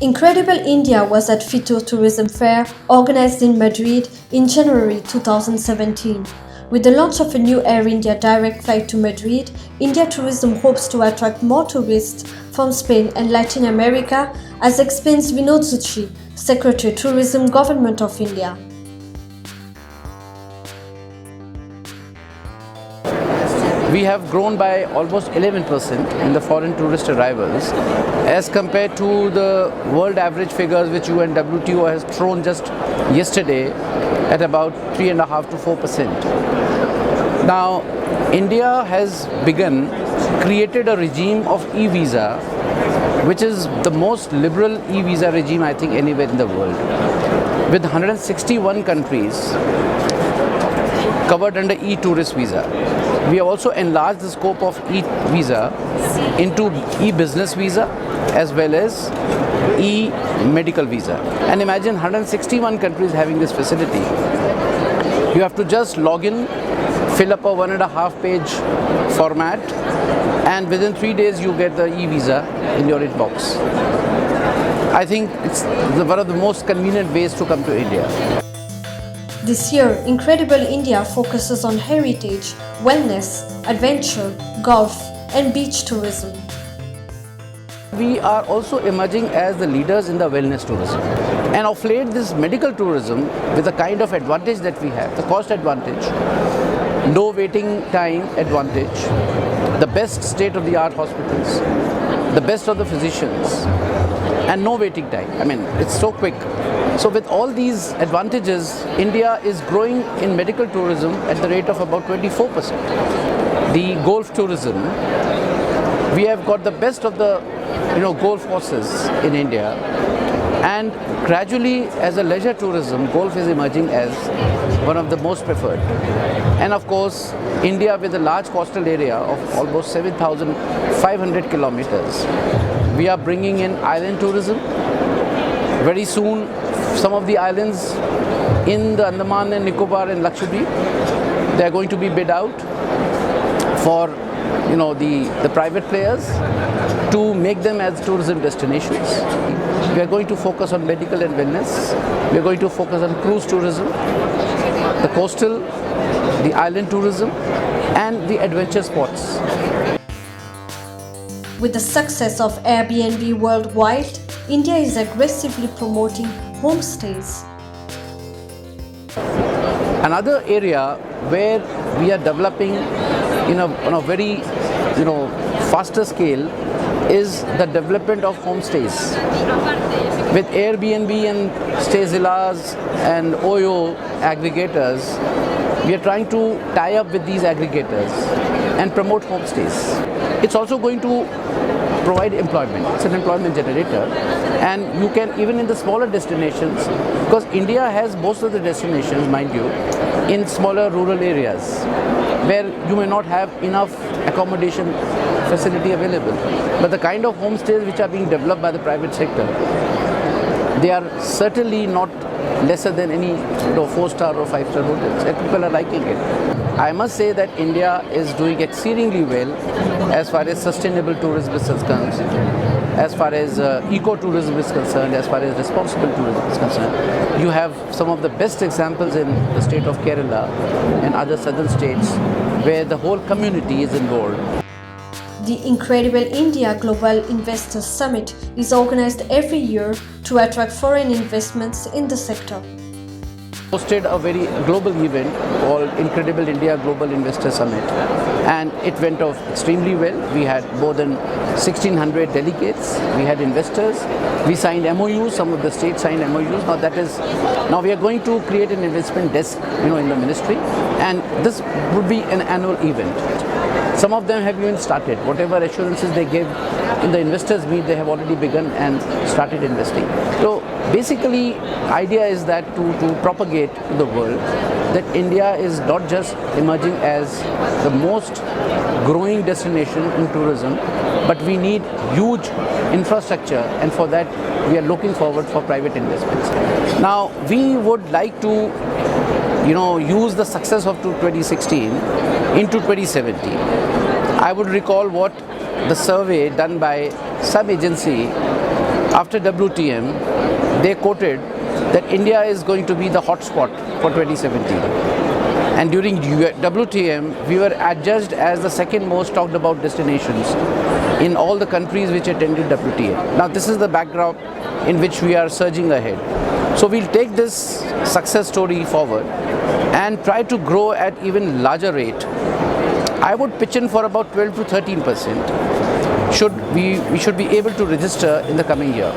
Incredible India was at FITUR Tourism Fair organized in Madrid in January 2017. With the launch of a new Air India direct flight to Madrid, Indiatourism hopes to attract more tourists from Spain and Latin America, as explains Vinod Zutshi, Secretary Tourism, Government of India. We have grown by almost 11% in the foreign tourist arrivals as compared to the world average figures which UNWTO has thrown just yesterday at about 3.5 to 4%. Now, India has created a regime of e-visa, which is the most liberal e-visa regime I think anywhere in the world, with 161 countries covered under e-tourist visa. We have also enlarged the scope of e-visa into e-business visa as well as e-medical visa. And imagine 161 countries having this facility. You have to just log in, fill up a 1.5 page format, and within 3 days you get the e-visa in your inbox. I think it's one of the most convenient ways to come to India. This year, Incredible India focuses on heritage, wellness, adventure, golf, and beach tourism. We are also emerging as the leaders in the wellness tourism. And of late, this medical tourism, with the kind of advantage that we have, the cost advantage, no waiting time advantage, the best state-of-the-art hospitals, the best of the physicians, and no waiting time. I mean, it's so quick. So with all these advantages, India is growing in medical tourism at the rate of about 24%. The golf tourism, we have got the best of the golf courses in India, and gradually as a leisure tourism, golf is emerging as one of the most preferred. And of course, India with a large coastal area of almost 7,500 kilometers, we are bringing in island tourism. Very soon, some of the islands in the Andaman and Nicobar and Lakshadweep, they are going to be bid out for the private players to make them as tourism destinations. We are going to focus on medical and wellness. We are going to focus on cruise tourism, the coastal, the island tourism, and the adventure sports. With the success of Airbnb worldwide, India is aggressively promoting homestays. Another area where we are developing on a very faster scale is the development of homestays. With Airbnb and Stayzilla's and OYO aggregators, we are trying to tie up with these aggregators and promote homestays. It's also going to provide employment. It's an employment generator, and you can, even in the smaller destinations, because India has most of the destinations, mind you, in smaller rural areas where you may not have enough accommodation facility available. But the kind of homestays which are being developed by the private sector, they are certainly not lesser than any 4-star or 5-star hotels, and people are liking it. I must say that India is doing exceedingly well as far as sustainable tourism is concerned, as far as eco-tourism is concerned, as far as responsible tourism is concerned. You have some of the best examples in the state of Kerala and other southern states where the whole community is involved. The Incredible India Global Investors Summit is organized every year to attract foreign investments in the sector. Hosted a very global event called Incredible India Global Investor Summit, and it went off extremely well. We had more than 1,600 delegates. We had investors. We signed MOUs. Some of the states signed MOUs. Now we are going to create an investment desk, in the ministry, and this would be an annual event. Some of them have even started. Whatever assurances they gave in the investors meet, they have already begun and started investing. So basically, idea is that to propagate to the world that India is not just emerging as the most growing destination in tourism, but we need huge infrastructure, and for that we are looking forward for private investments. Now we would like to use the success of 2016 into 2017. I would recall what the survey done by some agency After WTM, they quoted that India is going to be the hotspot for 2017. And during WTM, we were adjudged as the second most talked about destinations in all the countries which attended WTM. Now, this is the backdrop in which we are surging ahead. So we'll take this success story forward and try to grow at even larger rate. I would pitch in for about 12 to 13%. We should be able to register in the coming year.